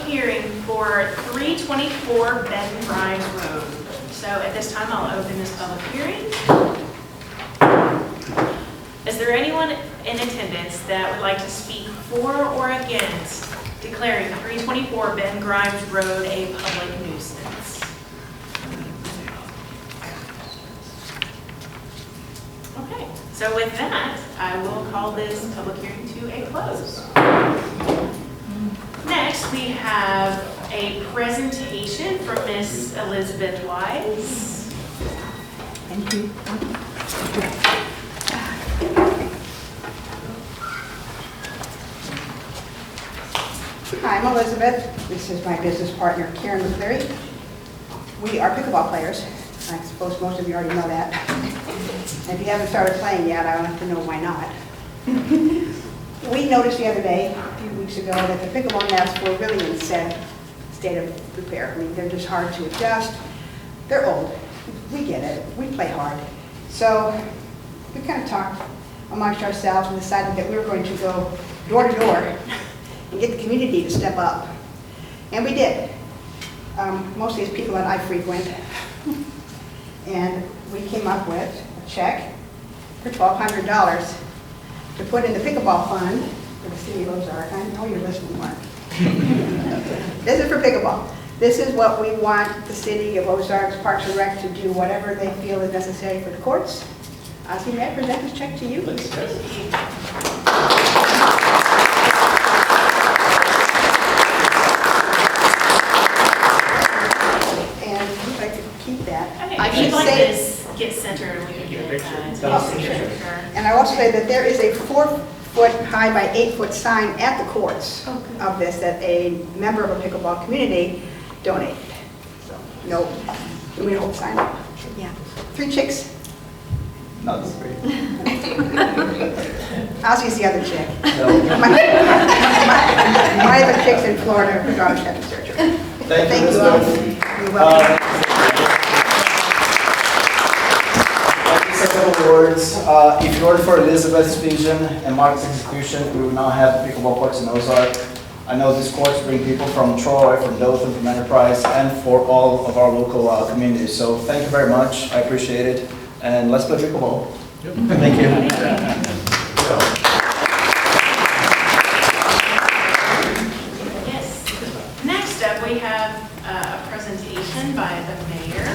hearing for 324 Ben Grimes Road. So at this time, I'll open this public hearing. Is there anyone in attendance that would like to speak for or against declaring 324 Ben Grimes Road a public nuisance? Okay, so with that, I will call this public hearing to a close. Next, we have a presentation from Ms. Elizabeth Wise. Thank you. Hi, I'm Elizabeth. This is my business partner, Karen McCleary. We are pickleball players. I suppose most of you already know that. And if you haven't started playing yet, I want to know why not. We noticed the other day, a few weeks ago, that the pickleball nets were really in sad state of repair. I mean, they're just hard to adjust. They're old. We get it. We play hard. So we kind of talked amongst ourselves and decided that we were going to go door to door and get the community to step up. And we did. Mostly it's people that I frequent. And we came up with a check for $1,200 to put in the pickleball fund for the city of Ozark. I know you're listening, Mark. This is for pickleball. This is what we want the city of Ozark's Parks and Rec to do, whatever they feel is necessary for the courts. Ozzie, may I present this check to you? And if I could keep that. Okay, I if you'd should like say, this get centered, we can get Oh, sure. And I will say that there is a 4-foot high by 8-foot sign at the courts of this that a member of a pickleball community donated. So, no, we hold the sign up. Yeah. 3 chicks. No, that's great. Ozzy's the other chick. No. My other chicks in Florida who daughter's having surgery. Thank you, all. Elizabeth. You're welcome. Just a couple words. If you order for Elizabeth's vision and Mark's execution, we will now have pickleball courts in Ozark. I know these courts bring people from Troy, from Dothan, from Enterprise, and for all of our local communities. So thank you very much. I appreciate it. And let's play pickleball. Yep. Thank you. Yes. Next up, we have a presentation by the mayor.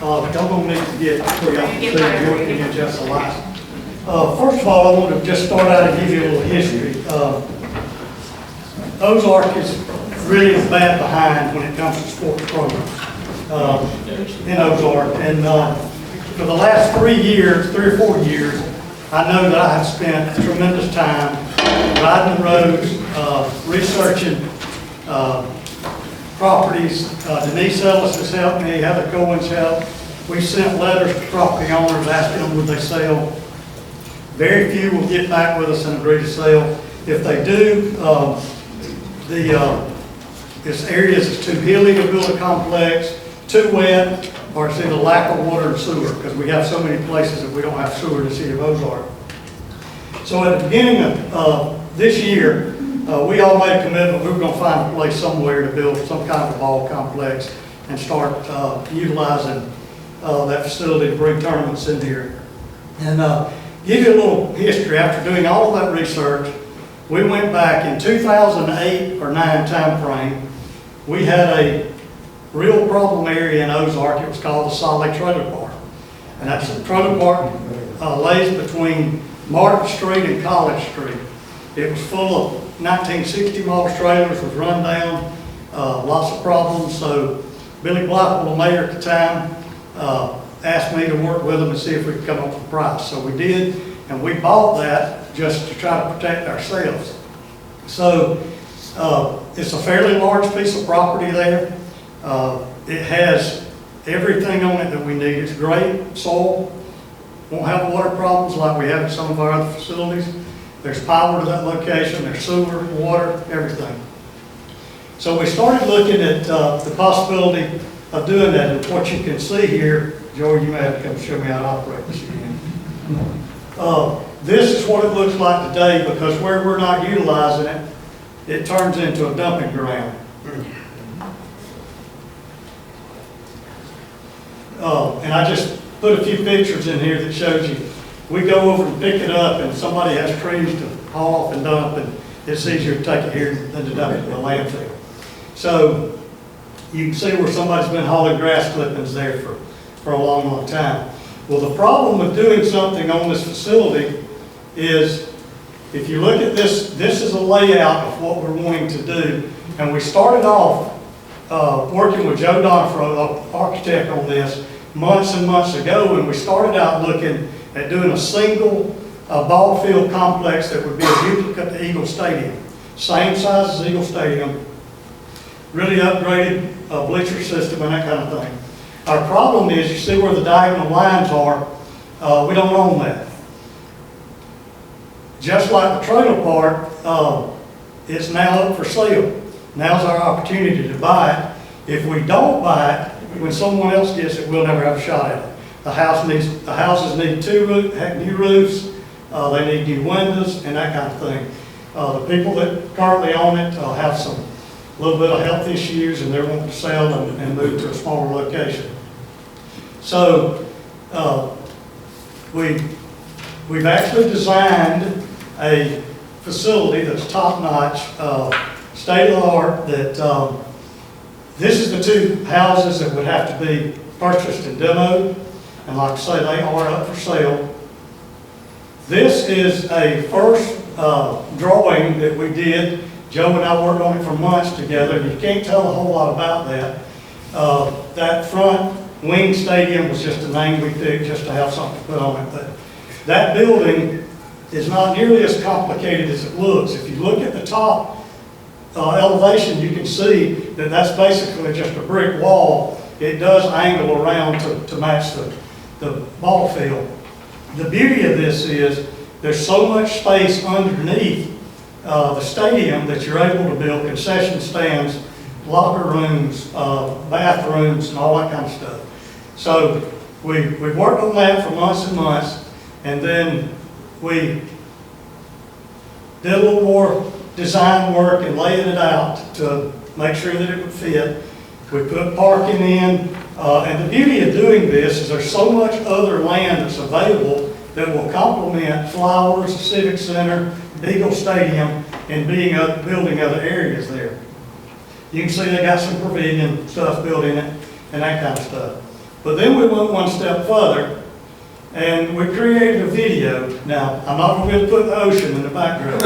Y'all don't need to get pretty off the Get seat, fired. you're looking at just a lot. First of all, I want to just start out and give you a little history. Ozark is really bad behind when it comes to sports programs in Ozark. And for the last 3 or 4 years, I know that I have spent tremendous time riding the roads, researching properties. Denise Ellis has helped me, Heather Cohen's helped. We sent letters to property owners asking them would they sell. Very few will get back with us and agree to sell. If they do, this area is too hilly to build a complex, too wet, or it's either lack of water and sewer, because we have so many places that we don't have sewer in the city of Ozark. So at the beginning of this year, we all made a commitment we were going to find a place somewhere to build some kind of a ball complex and start utilizing that facility to bring tournaments in here. And give you a little history. After doing all of that research, we went back in 2008 or 9 time frame. We had a real problem area in Ozark. It was called the Salt Lake Trailer Park. And that's the trailer park lays between Martin Street and College Street. It was full of 1960 model trailers, was run down, lots of problems. So Billy Blackwell, the mayor at the time, asked me to work with them and see if we could come up with a price. So we did, and we bought that just to try to protect ourselves. So it's a fairly large piece of property there. It has everything on it that we need. It's great soil, won't have water problems like we have in some of our other facilities. There's power to that location, there's sewer, water, everything. So we started looking at the possibility of doing that. And what you can see here, Joey, you may have to come show me how to operate this again. This is what it looks like today, because where we're not utilizing it, it turns into a dumping ground. And I just put a few pictures in here that shows you, we go over and pick it up and somebody has trees to haul off and dump, and it's easier to take it here than to dump it in the landfill. So you can see where somebody's been hauling grass clippings there for a long, long time. Well, the problem with doing something on this facility is, if you look at this, this is a layout of what we're wanting to do. And we started off working with Joe Donfro, the architect, on this months and months ago, and we started out looking at doing a single ball field complex that would be a duplicate to Eagle Stadium. Same size as Eagle Stadium, really upgraded bleacher system and that kind of thing. Our problem is, you see where the diagonal lines are, we don't own that. Just like the trailer park, it's now up for sale. Now's our opportunity to buy it. If we don't buy it, when someone else gets it, we'll never have a shot at it. The houses need new roofs, they need new windows and that kind of thing. The people that currently own it have a little bit of health issues, and they're wanting to sell and move to a smaller location. So we've actually designed a facility that's top-notch, state-of-the-art, that this is the two houses that would have to be purchased and demoed, and like I say, they are up for sale. This is a first drawing that we did. Joe and I worked on it for months together, and you can't tell a whole lot about that. That front wing stadium was just a name we picked just to have something to put on it. But that building is not nearly as complicated as it looks. If you look at the top elevation, you can see that that's basically just a brick wall. It does angle around to match the ball field. The beauty of this is there's so much space underneath the stadium that you're able to build concession stands, locker rooms, bathrooms, and all that kind of stuff. So we worked on that for months and months, and then we did a little more design work and laying it out to make sure that it would fit. We put parking in, and the beauty of doing this is there's so much other land that's available that will complement Flowers, the Civic Center, Eagle Stadium, and building other areas there. You can see they got some pavilion stuff built in it and that kind of stuff. But then we went one step further, and we created a video. Now, I'm not going to put the ocean in the background.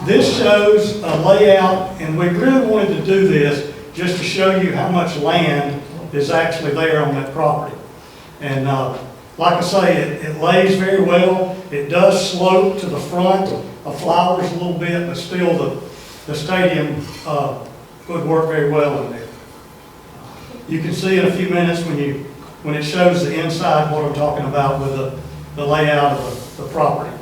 This shows a layout, and we really wanted to do this just to show you how much land is actually there on that property. And like I say, it lays very well. It does slope to the front of Flowers a little bit, but still the stadium would work very well in there. You can see in a few minutes when it shows the inside what I'm talking about with the layout of the property.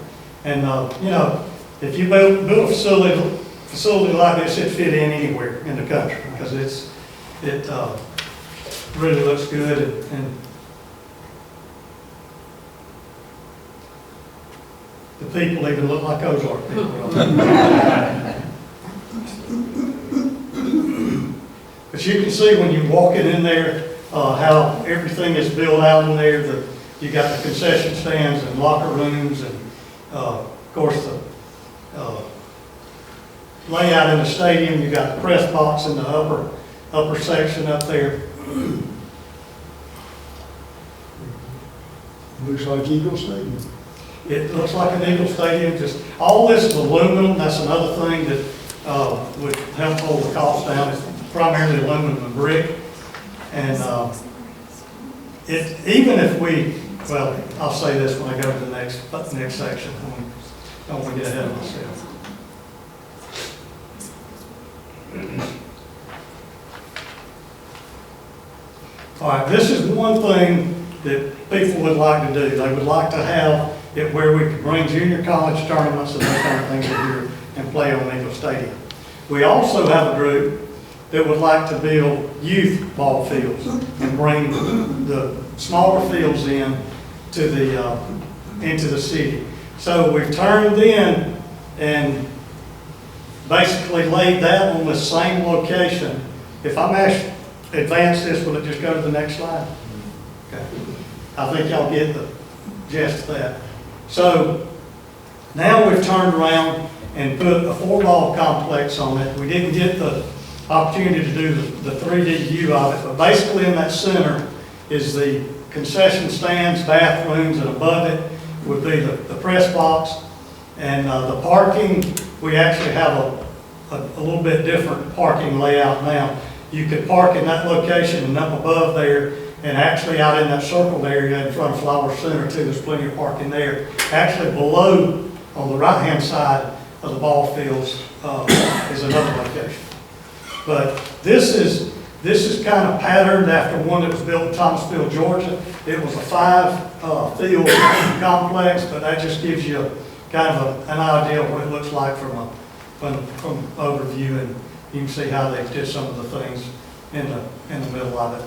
And you know, if you build a facility like this, it'd fit in anywhere in the country because it really looks good and the people even look like Ozark people. But you can see when you walk in there how everything is built out in there. You got the concession stands and locker rooms, and of course the layout in the stadium. You got the press box in the upper section up there. Looks like Eagle Stadium. It looks like an Eagle Stadium. Just all this is aluminum. That's another thing that would help hold the cost down. It's primarily aluminum and brick. And even if well, I'll say this when I go to the next section. I don't want to get ahead of myself. All right, this is one thing that people would like to do. They would like to have it where we could bring junior college tournaments and those kind of things here and play on Eagle Stadium. We also have a group that would like to build youth ball fields and bring the smaller fields into the city. So we've turned in and basically laid that on the same location. If I'm asked to advance this, will it just go to the next slide? Okay. I think y'all get the gist of that. So now we've turned around and put a 4-ball complex on it. We didn't get the opportunity to do the 3D view of it, but basically in that center is the concession stands, bathrooms, and above it would be the press box. And the parking, we actually have a little bit different parking layout now. You could park in that location and up above there, and actually out in that circled area in front of Flower Center too, there's plenty of parking there. Actually below, on the right-hand side of the ball fields, is another location. But this is kind of patterned after one that was built in Thomasville, Georgia. It was a 5-field complex, but that just gives you kind of an idea of what it looks like from overview, and you can see how they did some of the things in the middle of it.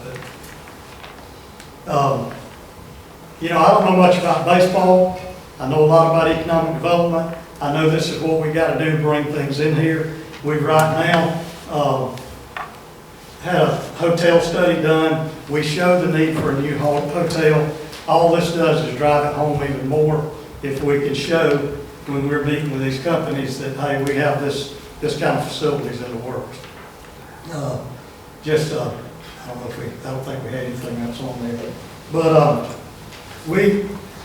But, you know, I don't know much about baseball. I know a lot about economic development. I know this is what we got to do to bring things in here. We right now had a hotel study done. We showed the need for a new hotel. All this does is drive it home even more if we can show when we're meeting with these companies that, hey, we have this kind of facilities in the works. I don't think we had anything else on there. But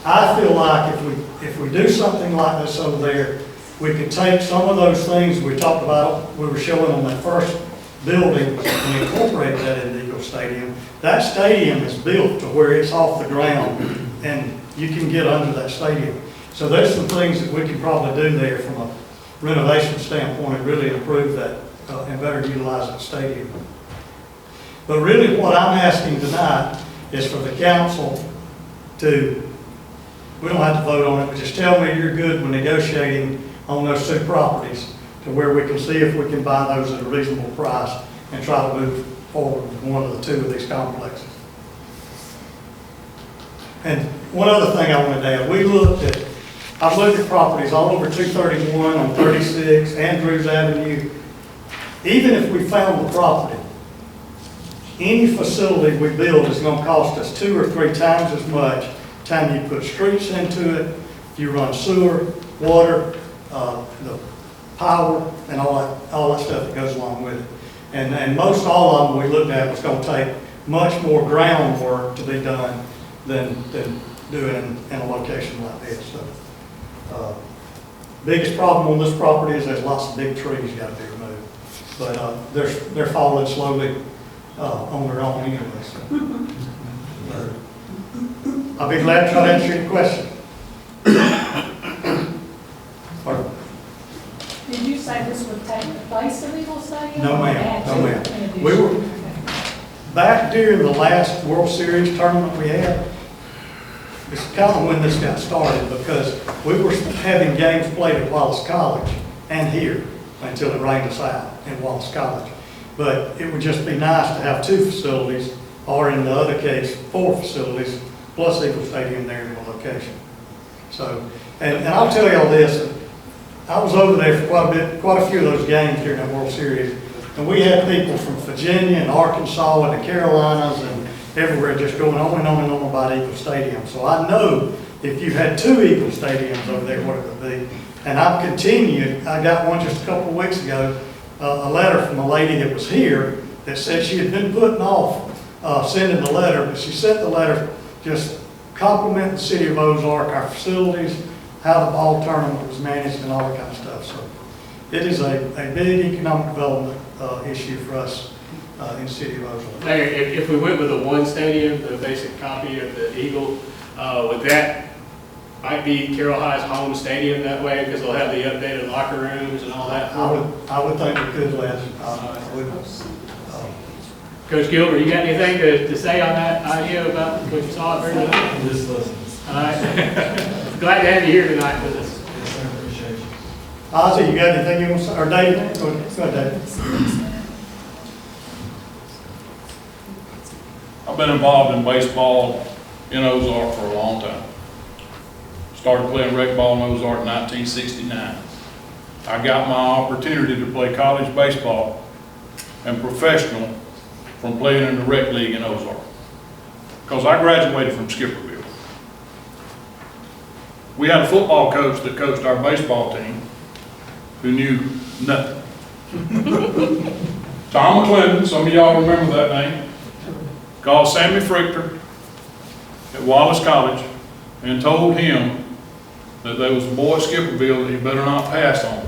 I feel like if we do something like this over there, we could take some of those things we talked about, we were showing on that first building, and incorporate that into Eagle Stadium. That stadium is built to where it's off the ground, and you can get under that stadium. So there's some things that we can probably do there from a renovation standpoint, and really improve that and better utilize that stadium. But really what I'm asking tonight is for the council to, we don't have to vote on it, but just tell me you're good when negotiating on those 2 properties to where we can see if we can buy those at a reasonable price and try to move forward with one of the 2 of these complexes. And one other thing I wanted to add, I've looked at properties all over 231, on 36, Andrews Avenue. Even if we found the property, any facility we build is going to cost us 2 or 3 times as much. Time you put streets into it, you run sewer, water, the power, and all that stuff that goes along with it. And most all of them we looked at was going to take much more groundwork to be done than doing in a location like this. So, biggest problem on this property is there's lots of big trees got to be removed, but they're falling slowly on their own anyway. So. I'll be glad to try to answer your question. Did you say this would take the place of Eagle Stadium? No, ma'am. No, ma'am. We were back during the last World Series tournament we had. It's kind of when this got started, because we were having games played at Wallace College and here until it rained us out in Wallace College. But it would just be nice to have 2 facilities, or in the other case, 4 facilities, plus Eagle Stadium there in the location. So, and I'll tell y'all this, I was over there for quite a few of those games during that World Series, and we had people from Virginia and Arkansas and the Carolinas and everywhere just going on and on and on about Eagle Stadium. So I know if you had 2 Eagle Stadiums over there, what it would be. And I've continued, I got one just a couple of weeks ago, a letter from a lady that was here that said she had been putting off sending the letter, but she sent the letter just complimenting the city of Ozark, our facilities, how the ball tournament was managed and all that kind of stuff. So it is a big economic development issue for us in the city of Ozark. Mayor, if we went with the 1 stadium, the basic copy of the Eagle, would that might be Carroll High's home stadium that way, because they'll have the updated locker rooms and all that? I would think we could, Les. Coach Gilbert, you got anything to say on that idea about what you saw during the night? Just listen. All right. Glad to have you here tonight with us. Yes, sir, appreciate you. Ozzy, you got anything you want to say? Or Dave? Go ahead, Dave. I've been involved in baseball in Ozark for a long time. Started playing rec ball in Ozark in 1969. I got my opportunity to play college baseball and professional from playing in the rec league in Ozark. Because I graduated from Skipperville. We had a football coach that coached our baseball team who knew nothing. Tom McClendon, some of y'all remember that name, called Sammy Frichter at Wallace College and told him that there was a boy at Skipperville that he better not pass on.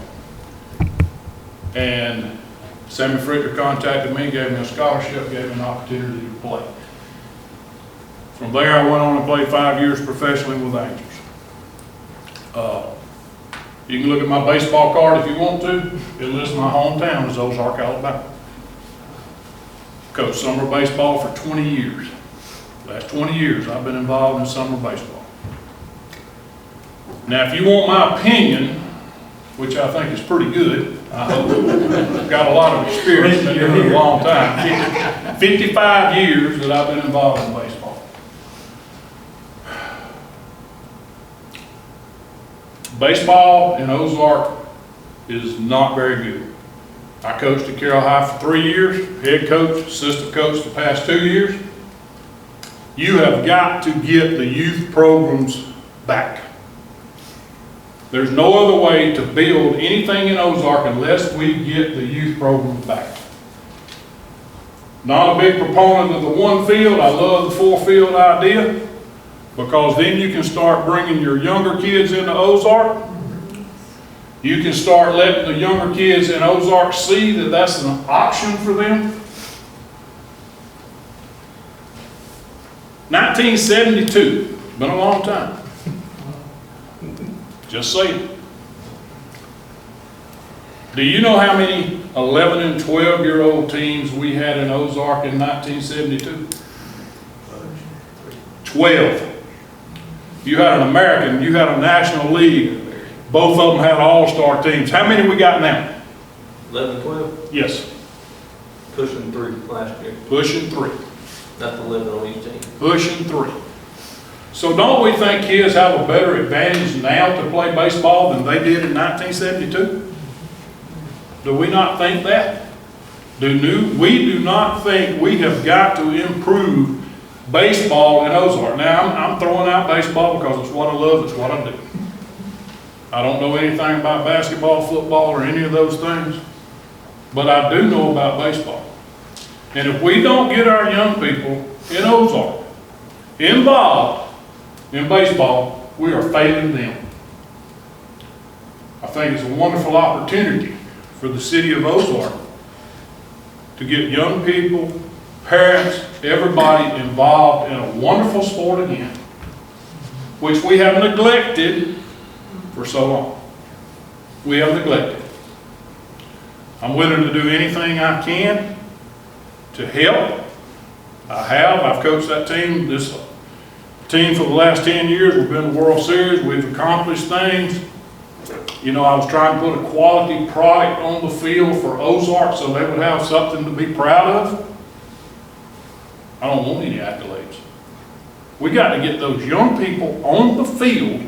And Sammy Frichter contacted me, gave me a scholarship, gave me an opportunity to play. From there, I went on and played 5 years professionally with Angels. You can look at my baseball card if you want to. It lists my hometown as Ozark, Alabama. Coached summer baseball for 20 years. Last 20 years, I've been involved in summer baseball. Now, if you want my opinion, which I think is pretty good, I hope, I've got a lot of experience, been doing it a long time. 55 years that I've been involved in baseball. Baseball in Ozark is not very good. I coached at Carroll High for 3 years, head coach, assistant coach the past 2 years. You have got to get the youth programs back. There's no other way to build anything in Ozark unless we get the youth programs back. Not a big proponent of the one field. I love the 4-field idea, because then you can start bringing your younger kids into Ozark. You can start letting the younger kids in Ozark see that that's an option for them. 1972, been a long time. Just saying. Do you know how many 11 and 12-year-old teams we had in Ozark in 1972? 12. You had an American, you had a National League. Both of them had all-star teams. How many we got now? 11, 12, Yes, pushing 3 last year. pushing 3. Not the 11 on each team. Pushing 3. So don't we think kids have a better advantage now to play baseball than they did in 1972? Do we not think that? We do not think we have got to improve baseball in Ozark. Now, I'm throwing out baseball because it's what I love, it's what I do. I don't know anything about basketball, football, or any of those things, but I do know about baseball. And if we don't get our young people in Ozark involved in baseball, we are failing them. I think it's a wonderful opportunity for the city of Ozark to get young people, parents, everybody involved in a wonderful sport again, which we have neglected for so long. We have neglected. I'm willing to do anything I can to help. I've coached that team, this team for the last 10 years. We've been to the World Series, we've accomplished things. You know, I was trying to put a quality product on the field for Ozark so they would have something to be proud of. I don't want any accolades. We got to get those young people on the field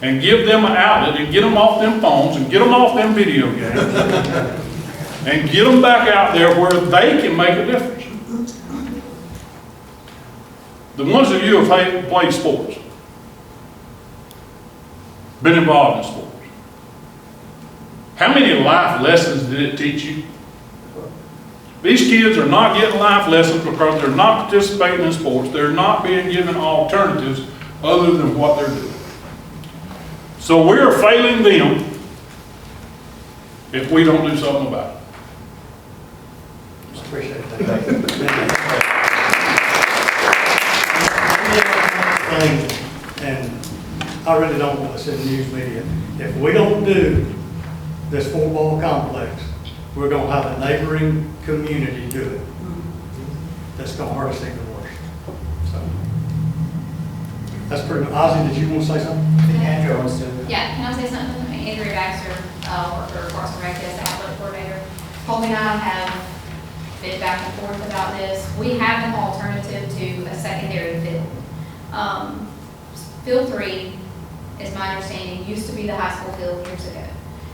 and give them an outlet and get them off them phones and get them off them video games and get them back out there where they can make a difference. The ones of you have played sports, been involved in sports, how many life lessons did it teach you? These kids are not getting life lessons because they're not participating in sports. They're not being given alternatives other than what they're doing. So we're failing them if we don't do something about it. Appreciate that. And I really don't want to sit in news media. If we don't do this 4-ball complex, we're going to have a neighboring community do it. That's going to hurt us even worse. So that's pretty much. Ozzie, did you want to say something? Andrew wants to. Yeah, can I say something? Andrea Baxter, worker, Parks and Rec, as the athletic coordinator. Colby and I have been back and forth about this. We have an alternative to a secondary field. Field 3, is my understanding, used to be the high school field years ago.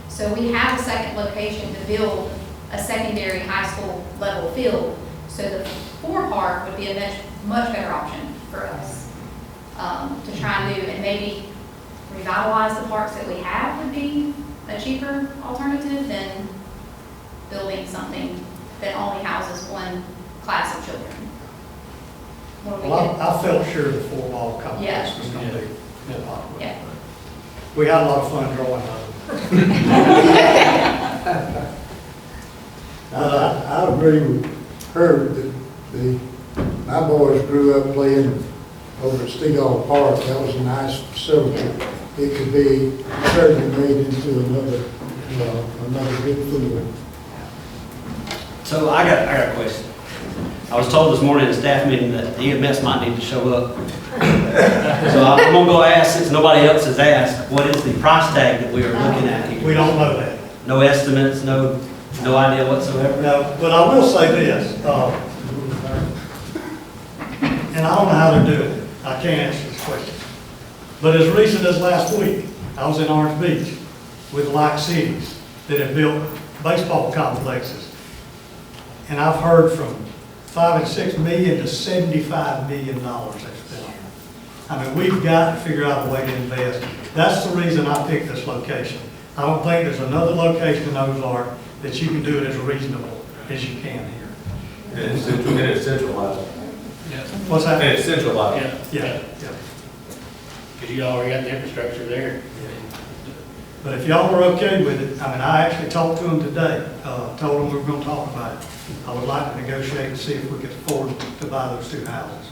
So So we have a second location to build a secondary high school level field. So the four park would be a much better option for us to try and do, and maybe revitalize the parks that we have would be a cheaper alternative than building something that only houses one class of children. What do we Well, get? I felt sure the four-ball complex Yeah. was gonna be more popular. Yeah. We had a lot of fun drawing those. I agree with her that my boys grew up playing over at Stegall Park. That was a nice facility. It could be certainly made into another good field. So I got a question. I was told this morning at a staff meeting that the EMS might need to show up. So I'm gonna go ask, since nobody else has asked, what is the price tag that we are looking at here? We don't know that. No estimates, no idea whatsoever? No, but I will say this, and I don't know how they're doing it. I can't answer this question. But as recent as last week, I was in Orange Beach with like cities that have built baseball complexes. And I've heard from $5 and $6 million to $75 million they've spent. I mean, we've got to figure out a way to invest. That's the reason I picked this location. I don't think there's another location in Ozark that you can do it as reasonable as you can here. And it's centralized. What's that? And it's centralized. Yeah. Because you already got the infrastructure there. But if y'all are okay with it, I mean, I actually talked to them today, told them we were gonna talk about it. I would like to negotiate and see if we could afford to buy those two houses.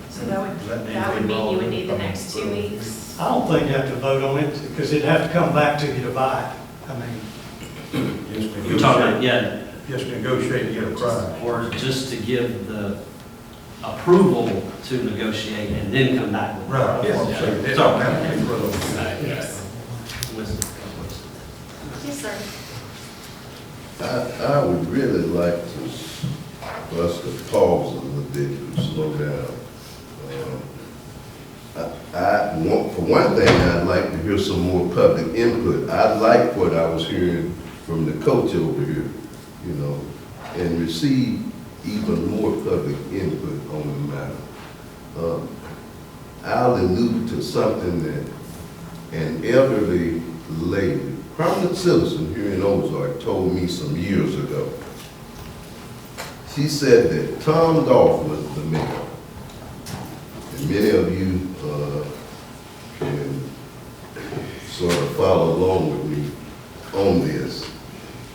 So that would mean you would need the next 2 weeks? I don't think you have to vote on it, because it'd have to come back to you to buy it. I mean, You're talking about, yeah, Just negotiate, get a price. or just to give the approval to negotiate and then come back with. Right. Yeah. Sorry. Yes, sir. I would really like for us to pause a little bit and slow down. For one thing, I'd like to hear some more public input. I like what I was hearing from the coach over here, and receive even more public input on the matter. I'll allude to something that an elderly lady, prominent citizen here in Ozark, told me some years ago. She said that Tom Goff was the mayor. And many of you can sort of follow along with me on this.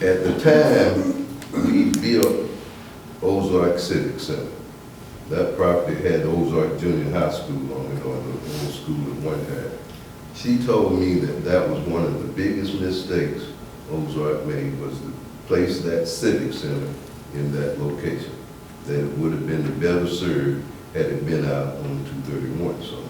At the time, we built Ozark Civic Center. That property had Ozark Junior High School on it, or the old school at one time. She told me that was one of the biggest mistakes Ozark made, was to place that Civic Center in that location. That it would have been better served had it been out on 231 somewhere.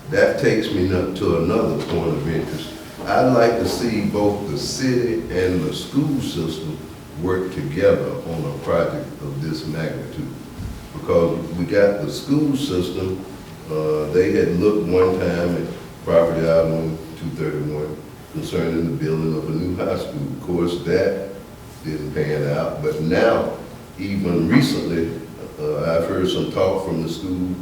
That takes me to another point of interest. I'd like to see both the city and the school system work together on a project of this magnitude. Because we got the school system, they had looked one time at property out on 231 concerning the building of a new high school. Of course, that didn't pan out, but now, even recently, I've heard some talk from the school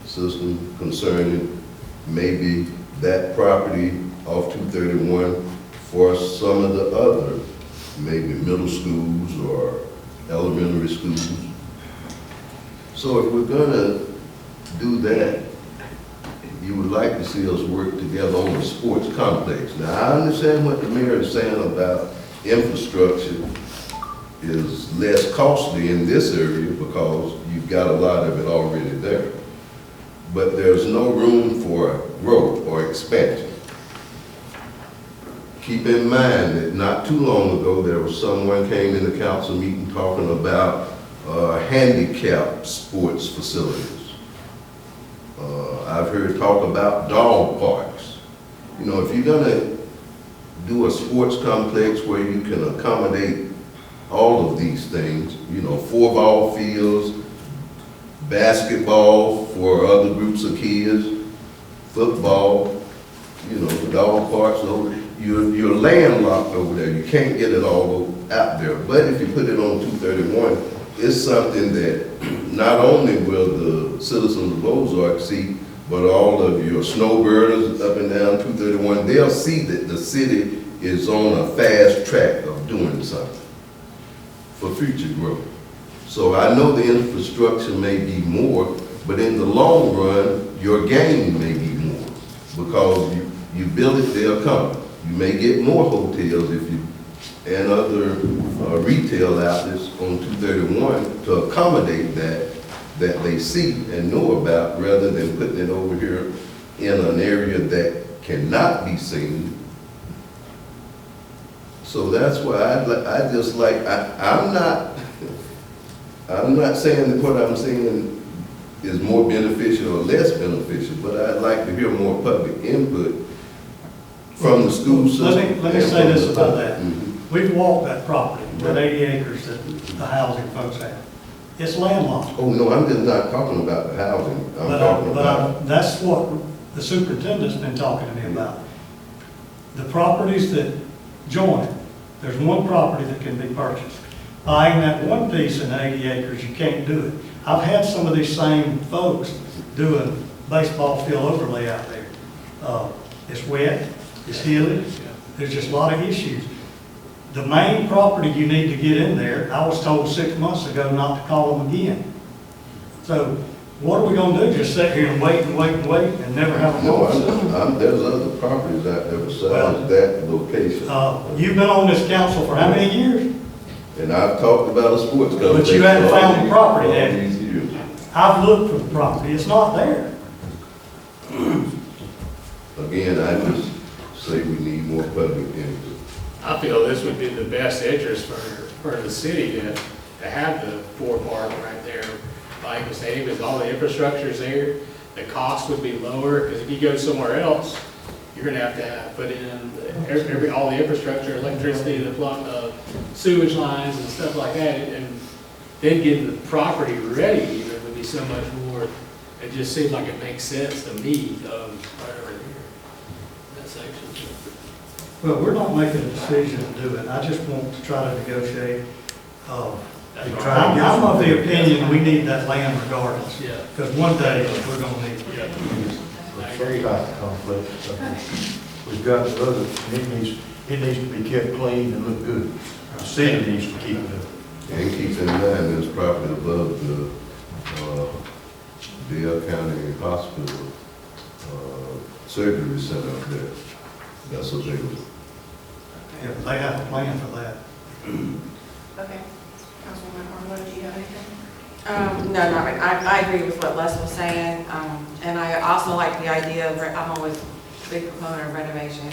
system concerning maybe that property off 231 for some of the other, maybe middle schools or elementary schools. So if we're gonna do that, you would like to see us work together on the sports complex. Now, I understand what the mayor is saying about infrastructure is less costly in this area because you've got a lot of it already there. But there's no room for growth or expansion. Keep in mind that not too long ago, there was someone came in the council meeting talking about handicap sports facilities. I've heard talk about dog parks. If you're gonna do a sports complex where you can accommodate all of these things, 4-ball fields, basketball for other groups of kids, football, you know, the dog parks, over, you're landlocked over there. You can't get it all out there. But if you put it on 231, it's something that not only will the citizens of Ozark see, but all of your snowbirders up and down 231, they'll see that the city is on a fast track of doing something for future growth. So I know the infrastructure may be more, but in the long run, your gain may be more. Because you build it, they'll come. You may get more hotels if you, and other retail outlets on 231 to accommodate that they see and know about, rather than putting it over here in an area that cannot be seen. So that's why I just like, I'm not saying that what I'm saying is more beneficial or less beneficial, but I'd like to hear more public input from the school system. Let me say this about that. Mm-hmm. We've walked that property, that 80 acres that the housing folks have. It's landlocked. Oh, no, I'm just not talking about the housing. I'm talking about. That's what the superintendent's been talking to me about. The properties that join it, there's one property that can be purchased. Buying that one piece in 80 acres, you can't do it. I've had some of these same folks doing baseball field overlay out there. It's wet, it's hilly, there's just a lot of issues. The main property you need to get in there, I was told 6 months ago not to call them again. So what are we gonna do? Just sit here and wait and never have a No, water system? there's other properties out there besides that location. You've been on this council for how many years? And I've talked about a sports complex. But you haven't found the property, all have you? these years. I've looked for the property, it's not there. Again, I just say we need more public input. I feel this would be the best interest for the city to have the Ford Park right there. Like I say, because all the infrastructure's there, the cost would be lower, because if you go somewhere else, you're gonna have to put in all the infrastructure, electricity, the plumb, sewage lines and stuff like that, and then getting the property ready even would be so much more. It just seems like it makes sense to me, right over here, that section. Well, we're not making a decision to do it, I just want to try to negotiate. I'm of the opinion we need that land regardless. Yeah. Because one day, we're gonna need it. Yeah. Sorry about the conflict. We've got the other, it needs to be kept clean and look good. The city needs to keep it up. And keep in mind, there's property above the Dale County Hospital surgery center up there. That's available. Yeah, they have a plan for that. Okay. Councilwoman Hornwood, do you have anything? No, I agree with what Les was saying, and I also like the idea of, I'm always a big proponent of renovating.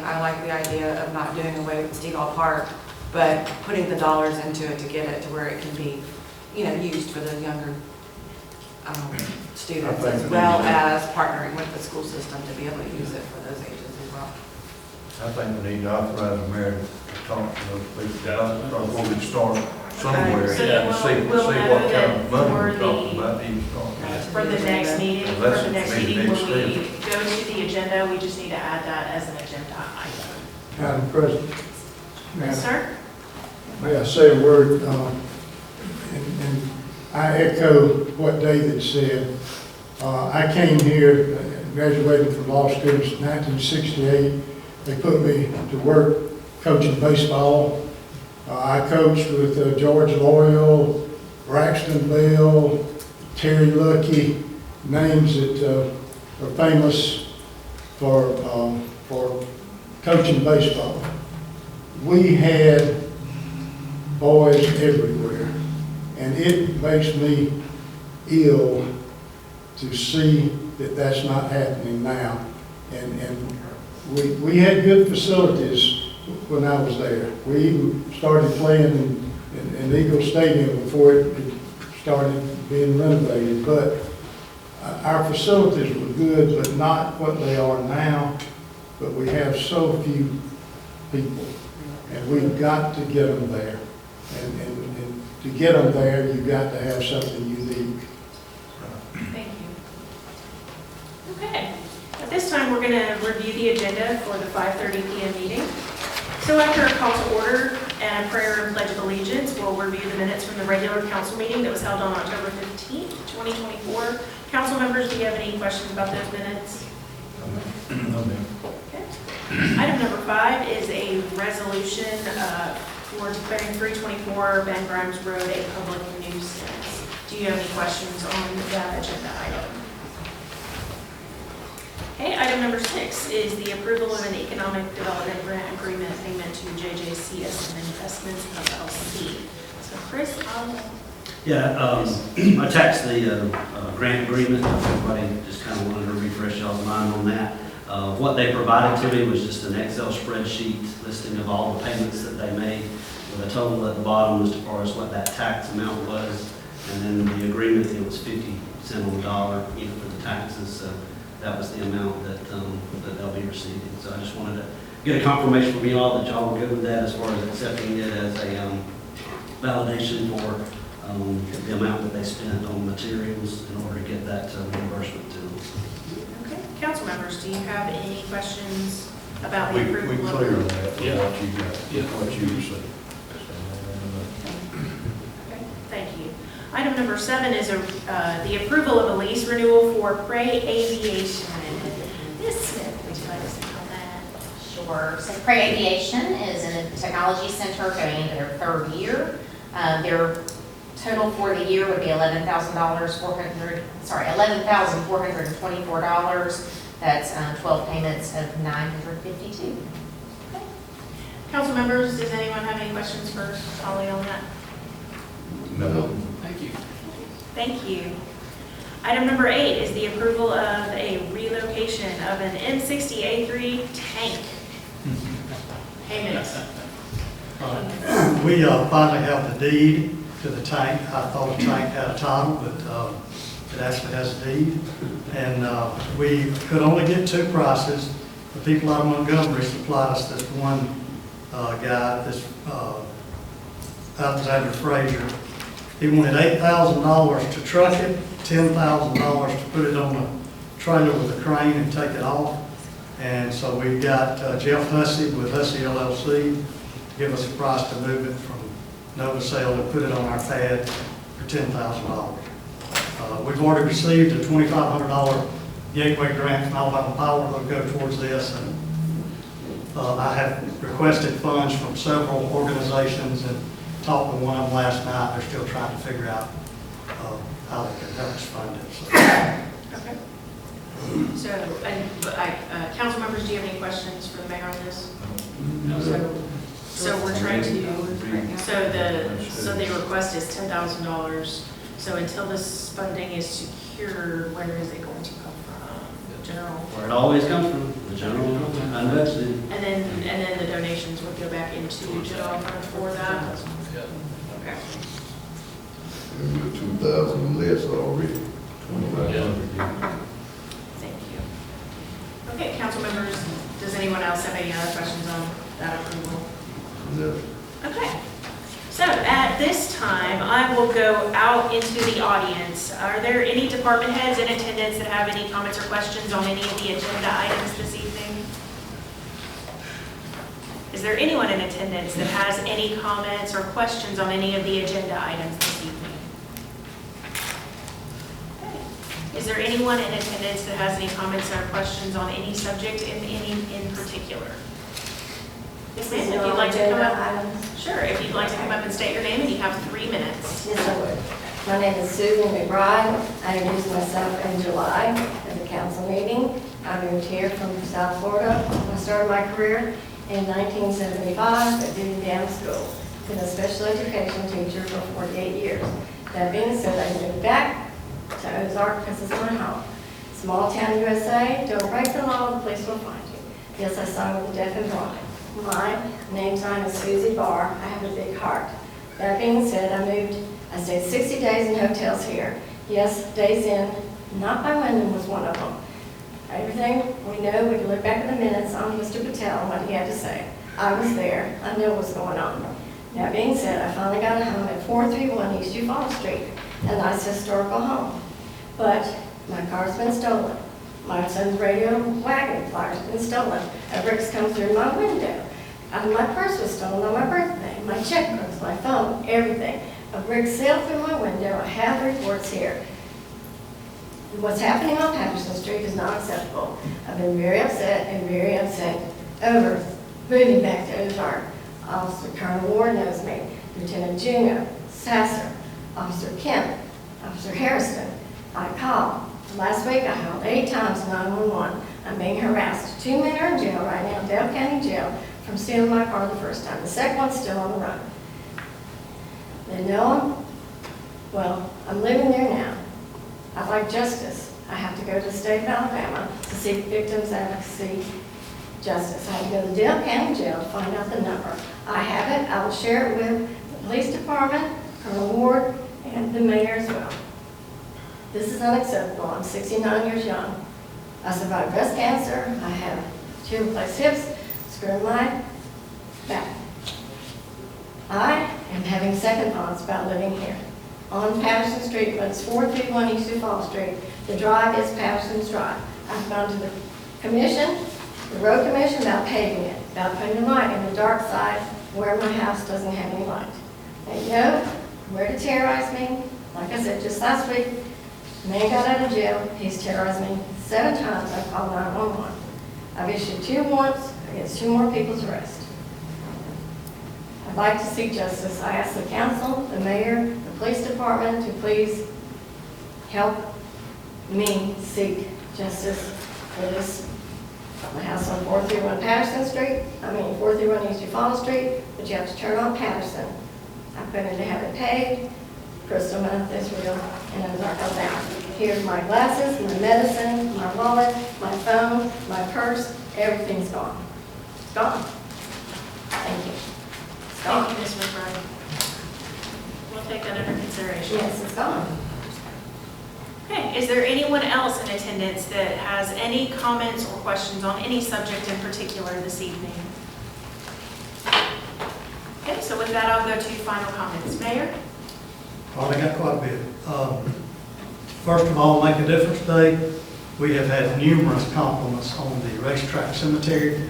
I like the idea of not doing away with Stegall Park, but putting the dollars into it to get it to where it can be, used for the younger students, as well as partnering with the school system to be able to use it for those ages as well. I think we need to authorize the mayor to talk to those people, before we start somewhere, So and see we'll what know kind that of money we're for talking the- about, even talking. For the next meeting, Unless it's when maybe we next go to the agenda, we just need to add that as an agenda item. Madam President, Yes, sir? may I say a word? And I echo what David said. I came here, graduated from law school in 1968. They put me to work coaching baseball. I coached with George Loyal, Braxton Bell, Terry Lucky, names that are famous for coaching baseball. We had boys everywhere, and it makes me ill to see that that's not happening now. And we had good facilities when I was there. We even started playing in Eagle Stadium before it started being renovated. But our facilities were good, but not what they are now. But we have so few people, and we've got to get them there. And to get them there, you've got to have something unique. Thank you. Okay. we're going to review the agenda for the 5:30 PM meeting. So after a call to order and a prayer and pledge of allegiance, we'll review the minutes from the regular council meeting that was held on October 15th, 2024. Council members, do you have any questions about those minutes? No, ma'am. Okay. Item number 5 is a resolution for declaring 324 Ben Grimes Road a public nuisance. Do you have any questions on that agenda item? Okay, item number 6 is the approval of an economic development grant agreement payment to JJCS Investments LLC. So Chris, Yeah, I attached the grant agreement. Everybody just kind of wanted to refresh y'all's mind on that. What they provided to me was just an Excel spreadsheet listing of all the payments that they made with a total at the bottom as far as what that tax amount was. And then the agreement, it was 50 cents on the dollar, for the taxes. So that was the amount that they'll be receiving. So I just wanted to get a confirmation from you all that y'all were good with that as far as accepting it as a validation for the amount that they spent on materials in order to get that reimbursement to them. okay. Council members, do you have any questions about the We approval? clear on that, Yeah. what you got, what you said. Okay, thank you. Item number 7 is the approval of a lease renewal for Prey Aviation. Ms. Smith, would you like to speak on that? Sure. So Prey Aviation is in a technology center going into their 3rd year. Their total for the year would be $11,424. That's 12 payments of $952. Okay. Council members, does anyone have any questions for Holly on that? No. Thank you. Thank you. Item number 8 is the approval of a relocation of an M60A3 tank. Payments. We finally have the deed to the tank. I thought the tank had a title, but it actually has a deed. And we could only get 2 prices. The people out of Montgomery supplied us this one guy, this Alexander Frazier. He wanted $8,000 to truck it, $10,000 to put it on a trailer with a crane and take it off. And so we got Jeff Hussey with Hussey LLC to give us a price to move it from Nova Sale and put it on our pad for $10,000. We've already received a $2,500 Gateway grant from Alabama Power that'll go towards this. And I have requested funds from several organizations and talked with one of them last night. They're still trying to figure out how they can help us fund it. So. Okay. So, council members, do you have any questions for the mayor on this? No. So we're trying to, so the request is $10,000. So until this funding is secured, where is it going to come from? The general? Where it always comes from, the general unvested. And then the donations would go back into general fund for that? Okay. And we're 2,000 less already. Thank you. Okay, council members, does anyone else have any other questions on that approval? No. Okay. So at this time, I will go out into the audience. Are there any department heads in attendance that have any comments or questions on any of the agenda items this evening? Is there anyone in attendance that has any comments or questions on any of the agenda items this evening? Okay. Is there anyone in attendance that has any comments or questions on any subject in particular? Yes, ma'am, if you'd like to come up. Sure, if you'd like to come up and state your name, and you have 3 minutes. Yes, I would. My name is Susan McBride. I introduced myself in July at the council meeting. I moved here from South Florida. I started my career in 1975 at Dewey Dam School. Been a special education teacher for 48 years. That being said, I moved back to Ozark because it's my home. Small town USA, don't break the law, the police will find you. Yes, I sung with the deaf and blind. My name sign is Susie Barr. I have a big heart. That being said, I stayed 60 days in hotels here. Yes, days in, not by Wyndham was one of them. Everything we know, we can look back at the minutes on Mr. Patel and what he had to say. I was there. I knew what was going on. That being said, I finally got a home at 431 East Eufaula Street, a nice historical home. But my car's been stolen. My son's radio wagon flyer's been stolen. A brick's come through my window. My purse was stolen on my birthday. My checkbooks, my phone, everything. A brick sailed through my window. I have reports here. What's happening on Patterson Street is not acceptable. I've been very upset over moving back to Ozark. Officer Colonel Ward knows me, Lieutenant Juno, Sasser, Officer Kemp, Officer Harrison. I called. Last week I called 8 times 911. I'm being harassed. 2 men are in jail right now, Dale County Jail, from stealing my car the first time. The second one's still on the run. They know well, I'm living there now. I'd like justice. I have to go to the state of Alabama to seek victims advocacy justice. I have to go to Dale County Jail to find out the number. I have it. I will share it with the police department, Colonel Ward, and the mayor as well. This is unacceptable. I'm 69 years young. I survived breast cancer. I have 2 replaced hips, screw in my back. I am having second thoughts about living here. On Patterson Street, but it's 431 East Fall Street. The drive is Patterson's Drive. I've gone to the commission, the road commission, about paving it, about putting a light in the dark side where my house doesn't have any light. They know where to terrorize me. Like I said, just last week, a man got out of jail. He's terrorized me 7 times. I called 911. I've issued 2 warrants against 2 more people's arrest. I'd like to seek justice. I ask the council, the mayor, the police department to please help me seek justice for this. My house on 431 Patterson Street, 431 East Eufaula Street, but you have to turn on Patterson. I put in to have it paid, Crystal Meth, Israel, and Ozark, Alabama. Here's my glasses, my medicine, my wallet, my phone, my purse, everything's gone. It's gone. Thank you. It's gone. Thank you, Ms. McBride. We'll take that under consideration. Yes, it's gone. Okay, is there anyone else in attendance that has any comments or questions on any subject in particular this evening? Okay, so with that, I'll go to final comments. Mayor? Well, I got quite a bit. First of all, Make a Difference Day, we have had numerous compliments on the racetrack cemetery.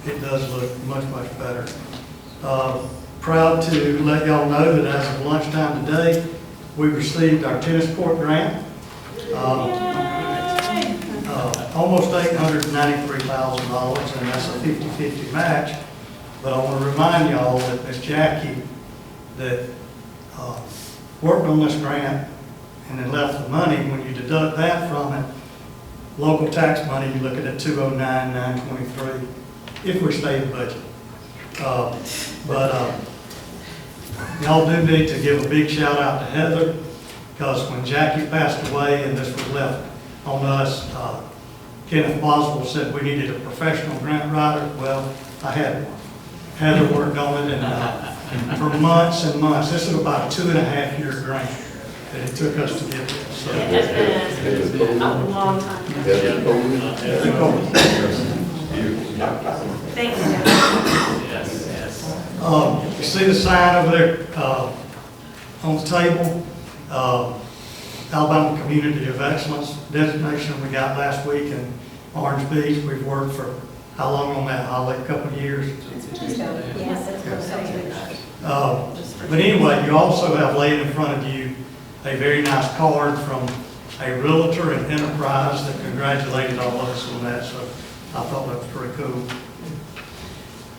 It does look much, much better. Proud to let y'all know that as of lunchtime today, we received our tennis court grant. Almost $893,000, and that's a 50-50 match. But I want to remind y'all that Miss Jackie that worked on this grant and then left the money. When you deduct that from it, local tax money, you look at it $209,923 if we stay in budget. Y'all do need to give a big shout out to Heather, because when Jackie passed away and this was left on us, Kenneth Boswell said we needed a professional grant writer. Well, I had one. Heather worked on it, and for months and months. This is about a 2.5-year grant that it took us to get this. So, It's been a long time. Thank you. You see the sign over there on the table, Alabama Community of Excellence designation we got last week in Orange Beach. We've worked for how long on that, Holly? A couple of years? But anyway, you also have laid in front of you a very nice card from a realtor and enterprise that congratulated all of us on that, so I thought that was pretty cool.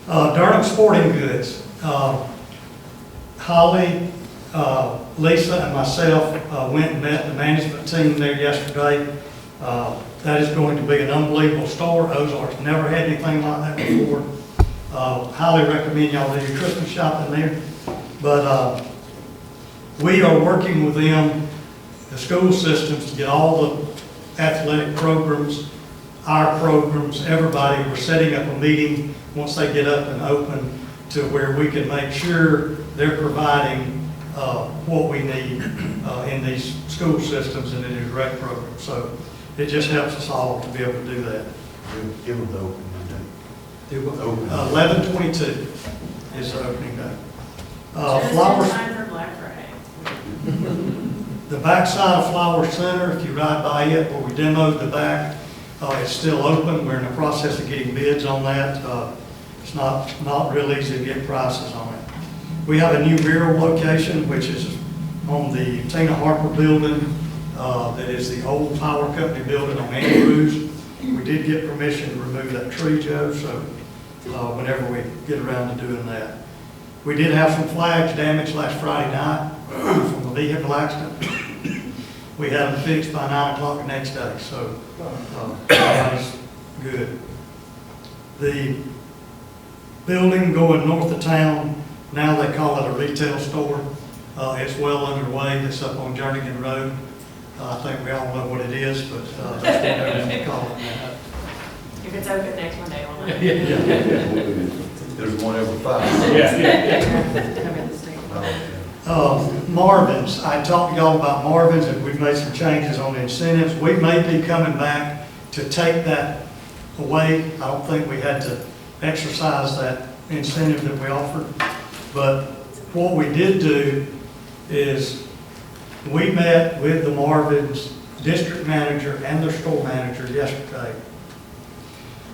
Durham Sporting Goods. Holly, Lisa, and myself went and met the management team there yesterday. That is going to be an unbelievable store. Ozark's never had anything like that before. Highly recommend y'all do your Christmas shopping there. But we are working with them, the school systems, to get all the athletic programs, our programs, everybody. We're setting up a meeting once they get up and open to where we can make sure they're providing what we need in these school systems and in the direct programs. So it just helps us all to be able to do that. Give them the opening day. 11/22 is the opening day. Just in Flowers. time for Black Friday. The backside of Flower Center, if you ride by it, where we demoed the back, it's still open. We're in the process of getting bids on that. It's not real easy to get prices on it. We have a new Vero location, which is on the Tina Harper building. That is the old power company building on Andrews. We did get permission to remove that tree, Joe, so whenever we get around to doing that. We did have some flags damaged last Friday night from a vehicle accident. We had them fixed by 9 o'clock the next day, so that was good. The building going north of town, now they call it a retail store. It's well underway. It's up on Jernigan Road. I think we all know what it is, but that's what they call it now. If it's open next Monday, we'll know. There's one every 5. Marvin's, I talked to y'all about Marvin's, and we've made some changes on the incentives. We may be coming back to take that away. I don't think we had to exercise that incentive that we offered. But what we did do is we met with the Marvin's district manager and their store manager yesterday.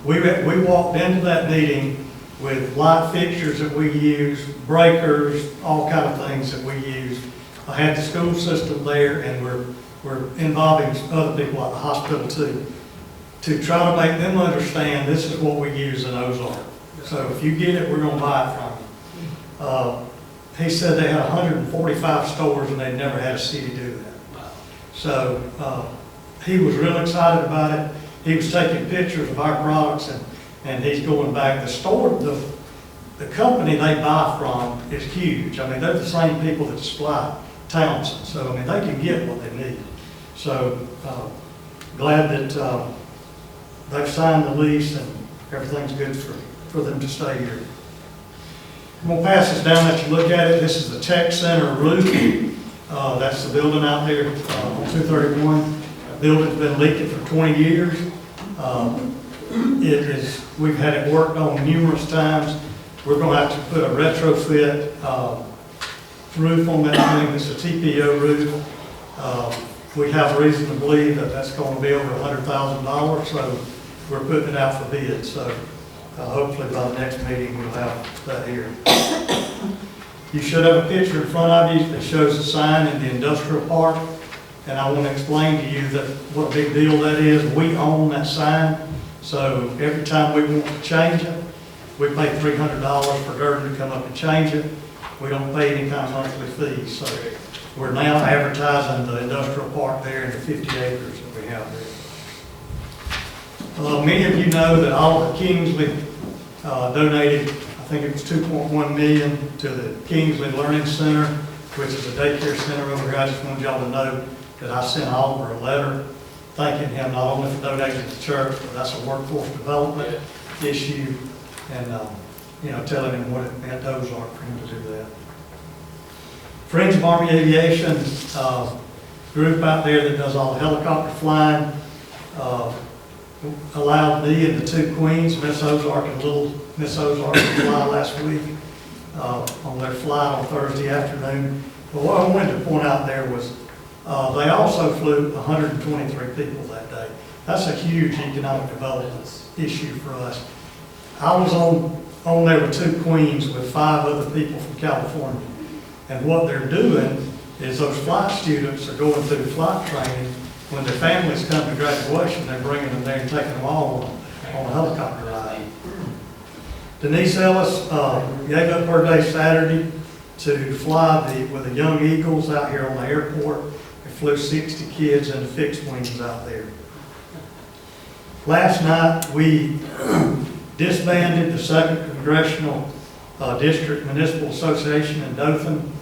We walked into that meeting with light fixtures that we use, breakers, all kind of things that we use. I had the school system there, and we're involving other people at the hospital too, to try to make them understand this is what we use in Ozark. So if you get it, we're going to buy it from you. He said they had 145 stores and they'd never had a city do that. So he was real excited about it. He was taking pictures of our products, and he's going back. The store, the company they buy from is huge. I mean, they're the same people that supply Townsend. So, I mean, they can get what they need. So glad that they've signed the lease and everything's good for them to stay here. I'm going to pass this down, let you look at it. This is the Tech Center roof. That's the building out there on 231. The building's been leaking for 20 years. We've had it worked on numerous times. We're going to have to put a retrofit roof on that thing. It's a TPO roof. We have reason to believe that that's going to be over $100,000, so we're putting it out for bid. So hopefully by the next meeting we'll have that here. You should have a picture in front of you that shows the sign in the industrial park. And I want to explain to you that what a big deal that is. We own that sign. So every time we want to change it, we pay $300 for Durden to come up and change it. We don't pay any kind of monthly fees. So we're now advertising the industrial park there in the 50 acres that we have there. Many of you know that Oliver Kingsley donated, I think it was $2.1 million to the Kingsley Learning Center, which is a daycare center over here. I just wanted y'all to know that I sent Oliver a letter thanking him not only for donating to the church, but that's a workforce development issue, and telling him what it meant to Ozark for him to do that. Friends of Army Aviation, group out there that does all the helicopter flying, allowed me and the two queens, Miss Ozark and Little Miss Ozark, to fly last week on their flight on Thursday afternoon. But what I wanted to point out there was they also flew 123 people that day. That's a huge economic development issue for us. I was on there with two queens with 5 other people from California. And what they're doing is those flight students are going through flight training. When their families come to graduation, they're bringing them there and taking them all on a helicopter ride. Denise Ellis gave up her day Saturday to fly with the Young Eagles out here on the airport. They flew 60 kids in the fixed wings out there. Last night, we disbanded the 2nd Congressional District Municipal Association in Dothan.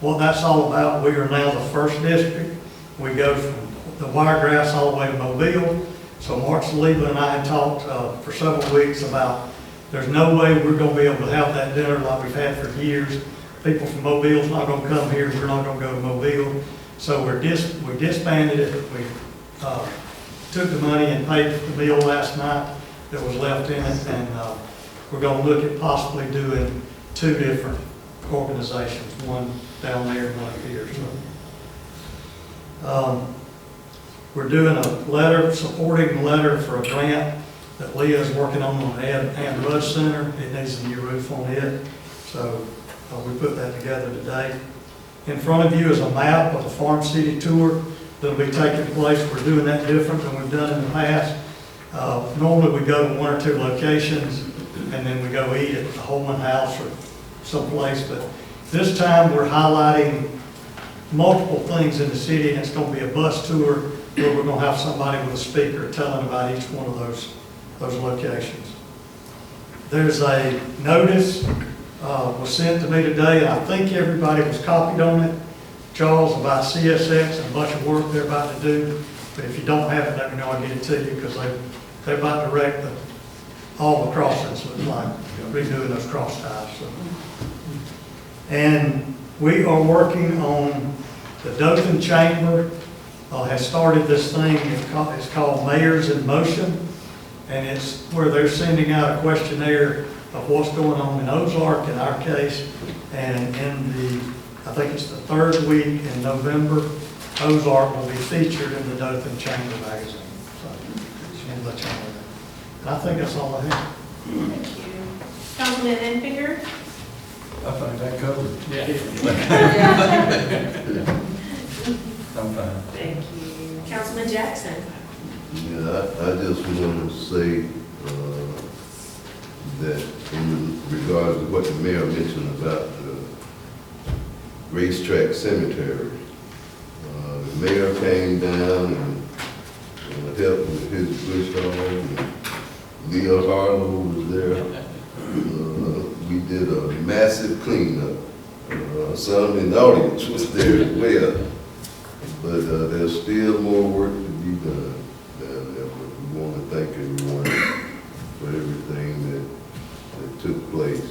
What that's all about, we are now the 1st district. We go from the Wiregrass all the way to Mobile. So Mark Saliba and I had talked for several weeks about there's no way we're going to be able to have that dinner like we've had for years. People from Mobile's not going to come here. We're not going to go to Mobile. So we disbanded it. We took the money and paid for the meal last night that was left in it. And we're going to look at possibly doing 2 different organizations, one down there and one here. So We're doing a letter, supporting letter for a grant that Leah is working on the Ann Rudd Center. It needs a new roof on it, so we put that together today. In front of you is a map of the Farm City tour that'll be taking place. We're doing that different than we've done in the past. Normally we go to one or two locations and then we go eat at the Holman House or someplace, but this time we're highlighting multiple things in the city, and it's going to be a bus tour where we're going to have somebody with a speaker telling about each one of those locations. There's a notice was sent to me today, and I think everybody was copied on it, Charles, about CSX and a bunch of work they're about to do. But if you don't have it, let me know, I'll get it to you, because they're about to wreck all the crossings, looks like, redoing those cross ties. So. And we are working on, the Dothan Chamber has started this thing, it's called Mayors in Motion, and it's where they're sending out a questionnaire of what's going on in Ozark in our case, and I think it's the third week in November, Ozark will be featured in the Dothan Chamber magazine. So, just want to let you know that. And I think that's all I have. Thank you. Councilman Enfinger? I think that covered. I'm fine. Thank you. Councilman Jackson? Yeah, I just want to say that in regards to what the mayor mentioned about the racetrack cemetery, the mayor came down and helped with his bush hog, and Leah Harlow was there. We did a massive cleanup. Some in the audience was there as well. But there's still more work to be done down there. But we want to thank everyone for everything that took place.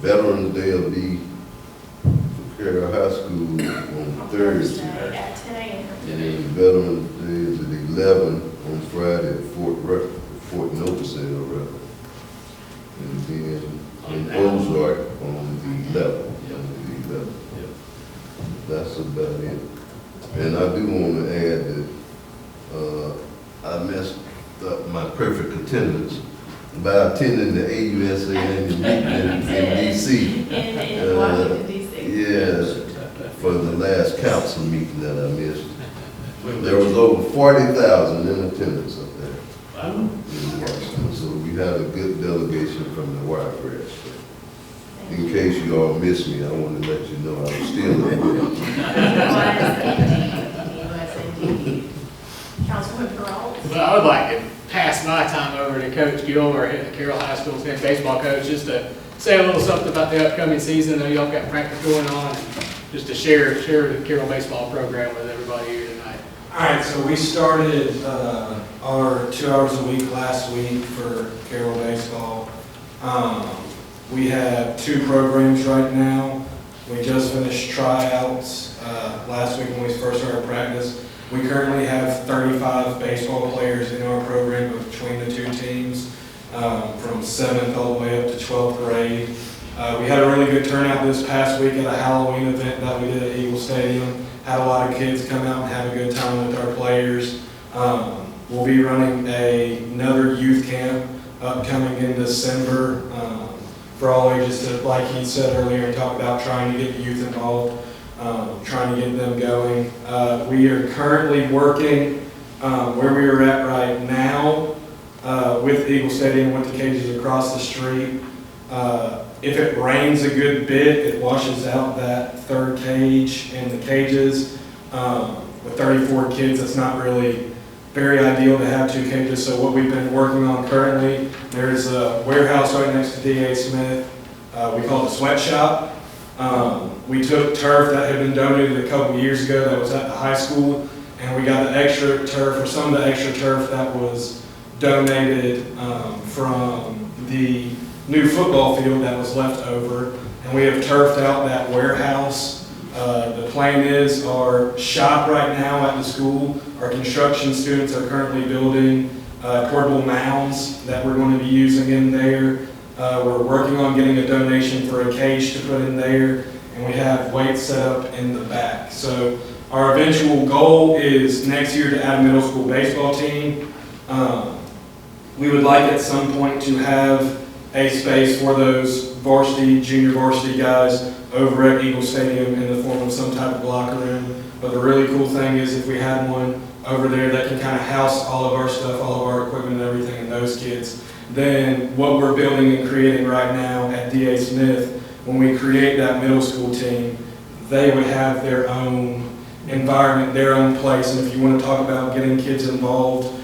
Veterans Day will be for Carroll High School on Thursday. At 10 a.m. And then Veterans Day is at 11 on Friday at Fort Novosel, rather. And then in Ozark on the 11th. That's about it. And I do want to add that I messed up my perfect attendance by attending the AUSA annual meeting in D.C. In Washington, D.C. Yeah, for the last council meeting that I missed. There was over 40,000 in attendance up there. Wow. In Washington. So we had a good delegation from the Wiregrass. In case you all missed me, I want to let you know I was still in there. He was indeed. Councilman Peralta? Well, I would like to pass my time over to Coach Gill, our Carroll High School's head baseball coach, just to say a little something about the upcoming season. I know y'all got practice going on, and just to share the Carroll baseball program with everybody here tonight. All right, so we started our 2 hours a week last week for Carroll baseball. We have 2 programs right now. We just finished tryouts last week when we first started practice. We currently have 35 baseball players in our program between the 2 teams, from 7th all the way up to 12th grade. We had a really good turnout this past week at a Halloween event that we did at Eagle Stadium. Had a lot of kids come out and have a good time with our players. We'll be running another youth camp upcoming in December for all ages to, like he said earlier, talk about trying to get the youth involved, trying to get them going. We are currently working where we are at right now with Eagle Stadium, with the cages across the street. If it rains a good bit, it washes out that third cage and the cages. With 34 kids, it's not really very ideal to have 2 cages. So what we've been working on currently, there's a warehouse right next to D.A. Smith. We call it a sweatshop. We took turf that had been donated a couple years ago that was at the high school, and we got the extra turf, or some of the extra turf that was donated from the new football field that was left over, and we have turfed out that warehouse. The plan is our shop right now at the school, our construction students are currently building portable mounds that we're going to be using in there. We're working on getting a donation for a cage to put in there, and we have weights set up in the back. So our eventual goal is next year to add a middle school baseball team. We would like at some point to have a space for those varsity, junior varsity guys over at Eagle Stadium in the form of some type of locker room. But the really cool thing is if we had one over there that can kind of house all of our stuff, all of our equipment and everything, and those kids, then what we're building and creating right now at D.A. Smith, when we create that middle school team, they would have their own environment, their own place. And if you want to talk about getting kids involved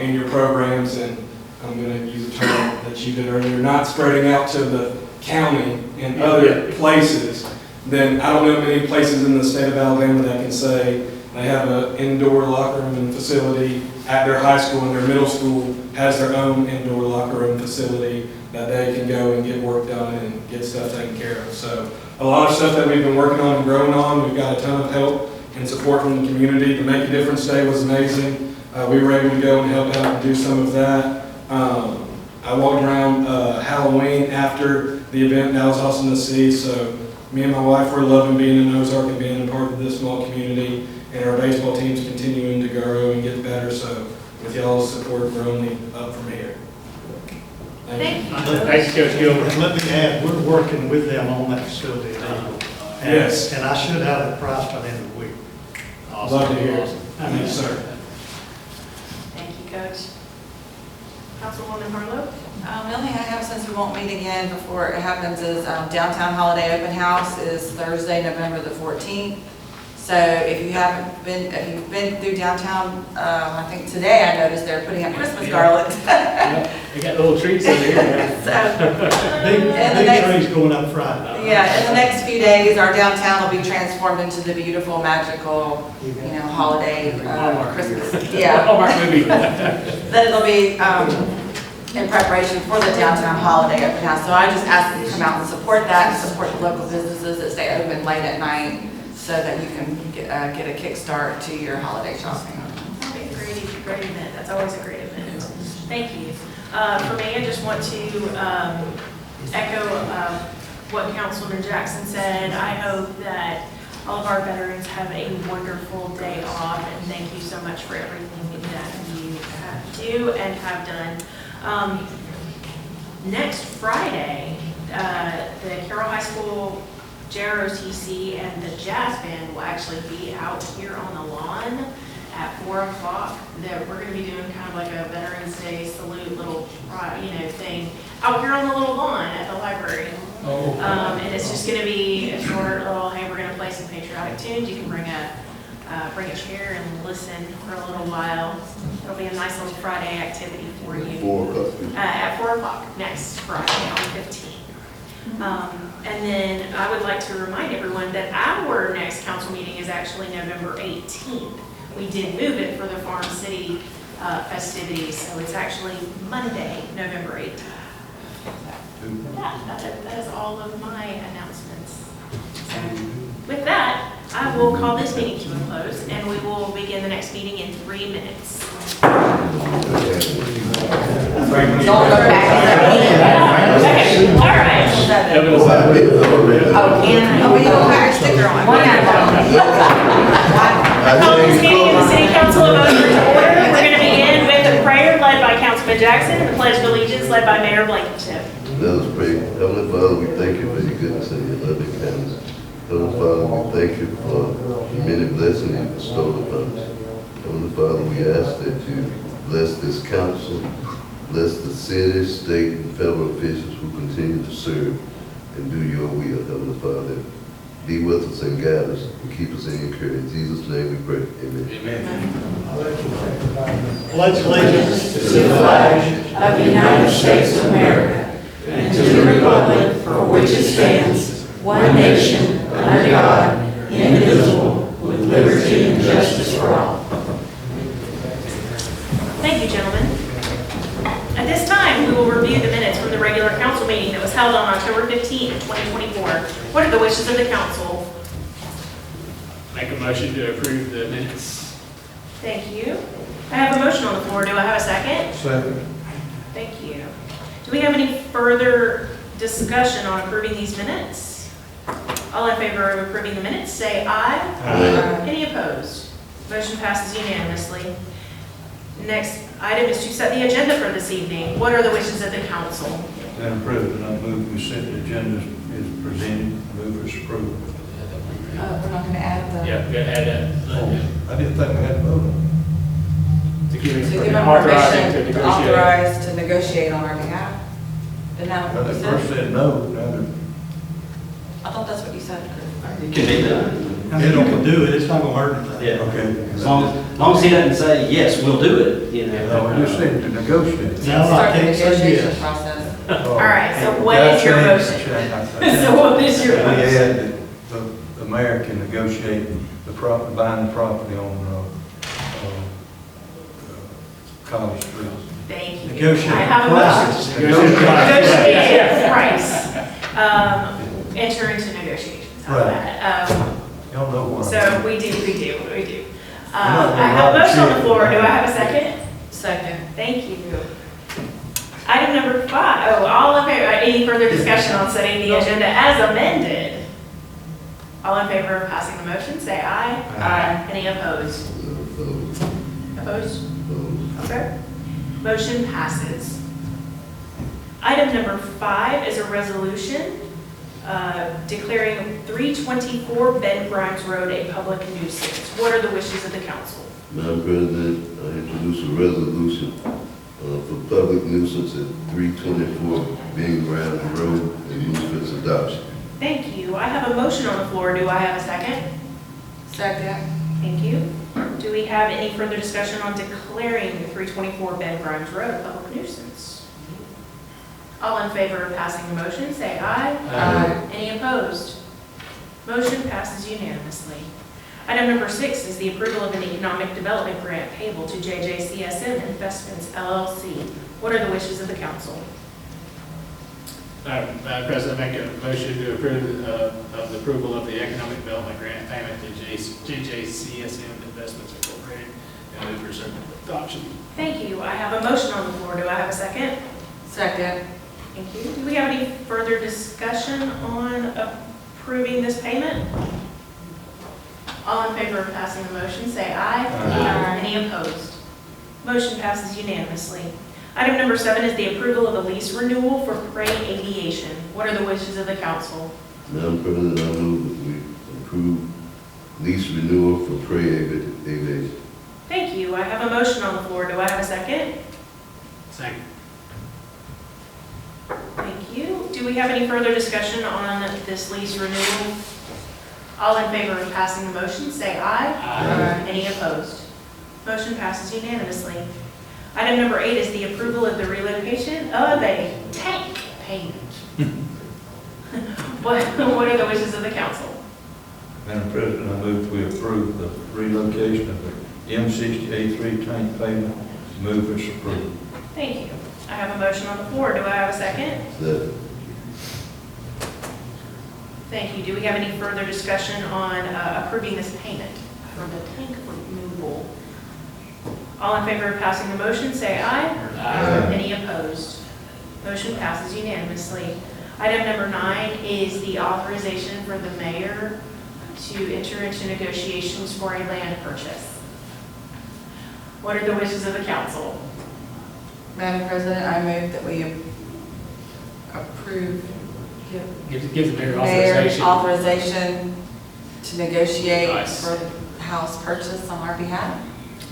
in your programs, and I'm going to use a term that you did earlier, not spreading out to the county and other places, then I don't know many places in the state of Alabama that can say they have an indoor locker room and facility at their high school, and their middle school has their own indoor locker room facility that they can go and get work done and get stuff taken care of. So a lot of stuff that we've been working on and growing on. We've got a ton of help and support from the community. The Make a Difference Day was amazing. We were able to go and help out and do some of that. I walked around Halloween after the event. That was awesome to see. So me and my wife were loving being in Ozark and being a part of this small community, and our baseball team's continuing to grow and get better. So with y'all's support, we're only up from here. Thank you. Thanks, Coach Gilbert. And let me add, we're working with them on that facility now. Yes. And I should have it priced by the end of the week. Love to hear it. Thank you, sir. Thank you, Coach. Councilwoman Harlow? The only thing I have, since we won't meet again before it happens, is Downtown Holiday Open House is Thursday, November the 14th. So if you haven't been, if you've been through downtown, I think today I noticed they're putting up Christmas garlands. They got little trees over here. Big trees going up Friday. Yeah, in the next few days, our downtown will be transformed into the beautiful, magical, holiday Christmas. Yeah. Hallmark movie. Then it'll be in preparation for the downtown holiday open house. So I just ask them to come out and support that, and support the local businesses that stay open late at night, so that you can get a kickstart to your holiday shopping. That'll be a great event. That's always a great event. Thank you. For me, I just want to echo what Councilman Jackson said. I hope that all of our veterans have a wonderful day off, and thank you so much for everything that you do and have done. Next Friday, the Carroll High School JROTC and the jazz band will actually be out here on the lawn at 4 o'clock. That we're going to be doing kind of like a Veterans Day salute little, thing out here on the little lawn at the library. And it's just going to be a short little, hey, we're going to play some patriotic tunes. You can bring a chair and listen for a little while. It'll be a nice little Friday activity for you. 4 o'clock. At 4 o'clock next Friday on 15th. And then I would like to remind everyone that our next council meeting is actually November 18th. We did move it for the Farm City festivities, so it's actually Monday, November 18th. Yeah, that is all of my announcements. So with that, I will call this meeting to a close, and we will begin the next meeting in 3 minutes. Don't go back. Okay, all right. Oh, Oh, we don't have a sticker on. Call this meeting of the City Council of Ozark to order. We're going to begin with a prayer led by Councilman Jackson and the Pledge of Allegiance led by Mayor Blankenship. Let us pray. Heavenly Father, we thank you for your goodness and your loving kindness. Heavenly Father, we thank you for the many blessings you bestowed upon us. Heavenly Father, we ask that you bless this council, bless the city, state, and federal officials who continue to serve and do your will. Heavenly Father, be with us and guide us and keep us in your care. In Jesus' name we pray. Amen. Pledge allegiance To the flag of the United States of America and to the republic for which it stands, one nation, under God, indivisible, with liberty and justice for all. Thank you, gentlemen. At this time, we will review the minutes from the regular council meeting that was held on October 15th, 2024. What are the wishes of the council? Make a motion to approve the minutes. Thank you. I have a motion on the floor. Do I have a second? Second. Thank you. Do we have any further discussion on approving these minutes? All in favor of approving the minutes, say aye. Aye. Any opposed? Motion passes unanimously. Next item is to set the agenda for this evening. What are the wishes of the council? Madam President, I move we set the agenda as presented, move its approval. We're not gonna add the. Yeah, go ahead, I didn't think we had to vote on to give To give him them authorizing to permission, negotiate. authorized to negotiate on our behalf. Isn't that it. what They you first said? said no, now they're I thought that's what you said, Chris. It can be done. I mean, you can do it, it's not gonna hurt anything. Yeah. okay. As long as he doesn't say, yes, we'll do it, you know. No, we just said to negotiate. No, I Start the can't say negotiation yes. process. All right, so what is your motion? So what is your We motion? add that the mayor can negotiate the property, buying the property on College Street. Thank you. Negotiate I have a motion. prices. Negotiate price. Enter into negotiations. How's Right. that? Y'all know what. So we do. not I have a motion on the floor. Do I have a second? Second. Thank you. Item number 5. All in favor, any further discussion on setting the agenda as amended? All in favor of passing the motion, say aye. Aye. Any opposed? Opposed? Opposed. Okay. Motion passes. Item number 5 is a resolution declaring 324 Ben Grimes Road a public nuisance. What are the wishes of the council? Madam President, I introduce a resolution for public nuisance at 324 Ben Grimes Road and move for its adoption. Thank you. I have a motion on the floor. Do I have a second? Second. Thank you. Do we have any further discussion on declaring 324 Ben Grimes Road a public nuisance? All in favor of passing the motion, say aye. Aye. Any opposed? Motion passes unanimously. Item number 6 is the approval of an economic development grant payable to JJCSM Investments LLC. What are the wishes of the council? Madam President, make a motion to approve of the approval of the economic development grant payment to JJCSM Investments Incorporated and move for certain adoption. Thank you. I have a motion on the floor. Do I have a second? Second. Thank you. Do we have any further discussion on approving this payment? All in favor of passing the motion, say aye. Aye. Any opposed? Motion passes unanimously. Item number 7 is the approval of a lease renewal for Prey Aviation. What are the wishes of the council? Madam President, I move that we approve lease renewal for Prey Aviation. Thank you. I have a motion on the floor. Do I have a second? Second. Thank you. Do we have any further discussion on this lease renewal? All in favor of passing the motion, say aye. Aye. Any opposed? Motion passes unanimously. Item number 8 is the approval of the relocation of a tank payment. What are the wishes of the council? Madam President, I move we approve the relocation of the M60A3 tank payment, move for its approval. Thank you. I have a motion on the floor. Do I have a second? Second. Thank you. Do we have any further discussion on approving this payment for the tank removal? All in favor of passing the motion, say aye. Aye. Any opposed? Motion passes unanimously. Item number 9 is the authorization for the mayor to enter into negotiations for a land purchase. What are the wishes of the council? Madam President, I move that we approve, Give the mayor mayor's authorization. authorization to negotiate Nice. for the house purchase on our behalf.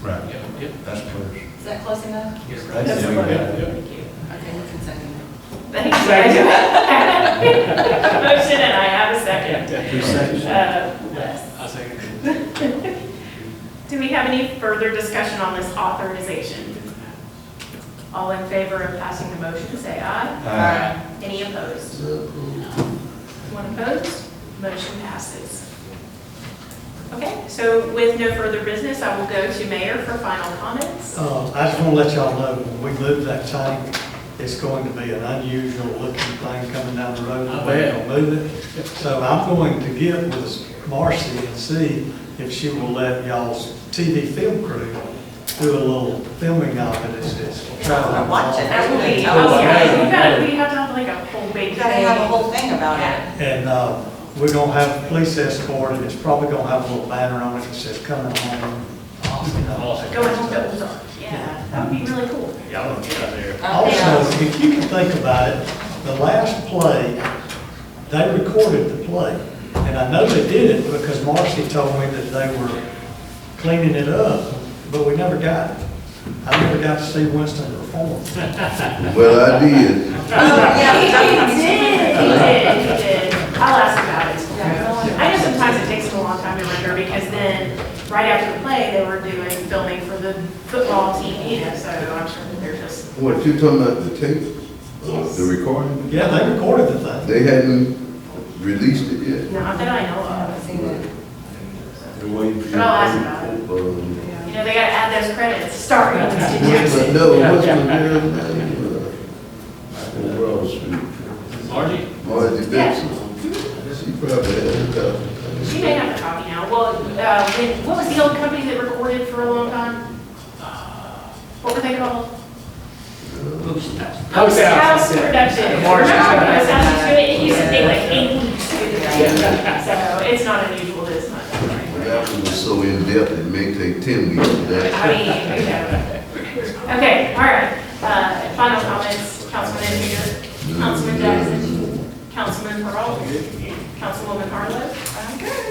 Right. Yep. That's close. Is that close enough? Yes. That's That's it. what- Yep. Thank you. Okay, you can second it. Thank you. I do have a motion and I have a second. Two seconds. Yes. I'll second. Do we have any further discussion on this authorization? All in favor of passing the motion, say aye. Aye. Any opposed? Opposed. One opposed? Motion passes. Okay, so with no further business, I will go to Mayor for final comments. I just want to let y'all know, when we move that tank, it's going to be an unusual looking thing coming down the road. I We're bet. going to move it. So I'm going to get with Marcy and see if she will let y'all's TV film crew do a little filming of it as it's traveling. Watch it. That will be, Oh, okay, yeah. we have to have like a whole big You gotta have a whole thing about it. And we're gonna have a police escort, and it's probably gonna have a little banner on it that says coming home. You know. Going home to Ozark, yeah, that would be really cool. Y'all don't get out there. Also, if you can think about it, the last play, they recorded the play. And I know they did it because Marcy told me that they were cleaning it up, but we never got it. I never got to see Winston perform. Well, I did. He did. I'll ask about it. I know sometimes it takes them a long time to render because then, right after the play, they were doing filming for the football team, so I'm sure that they're just. What, you talking about the tape? Yes. The recording? Yeah, they recorded the thing. They hadn't released it yet. Not that I know of. They're waiting for you. But I'll ask about it. You know, they gotta add those credits, start with Mr. What's Jackson. my, no, what's my girl's name? On Broad Street. Margie? Margie Dixon. She probably had it. She may have a copy now. Well, what was the old company that recorded for a long time? What were they called? House House Production. Remember when House House used to do it? It used to take like 8 weeks to do that. So it's not unusual that it's not done right. That one was so in-depth, it may take 10 weeks for that. I mean, okay, all right. Final comments, Councilman Engineer, Councilman Jackson, Councilman Peralta, Councilwoman Harlow.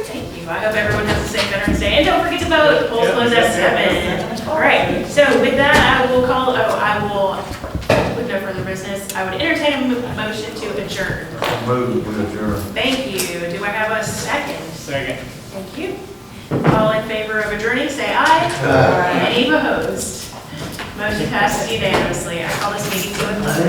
Thank you. I hope everyone has a safe Veterans Day. And don't forget to vote. The polls close at 7. All right. So with that, with no further business, I would entertain a motion to adjourn. Move, we adjourn. Thank you. Do I have a second? Second. Thank you. All in favor of adjourning, say aye. Aye. Any opposed? Motion passes unanimously. I call this meeting to a close.